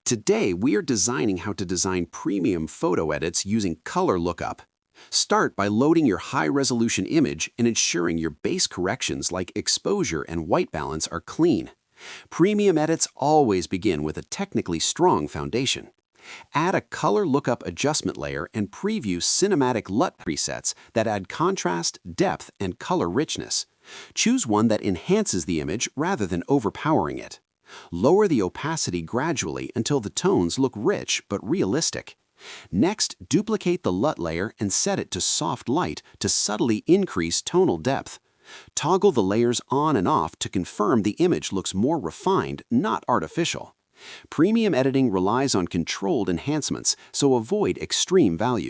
Today, we are designing how to design premium photo edits using color lookup. Start by loading your high-resolution image and ensuring your base corrections like exposure and white balance are clean. Premium edits always begin with a technically strong foundation. Add a color lookup adjustment layer and preview cinematic LUT presets that add contrast, depth, and color richness. Choose one that enhances the image rather than overpowering it. Lower the opacity gradually until the tones look rich but realistic. Next, duplicate the LUT layer and set it to soft light to subtly increase tonal depth. Toggle the layers on and off to confirm the image looks more refined, not artificial. Premium editing relies on controlled enhancements, so avoid extreme values.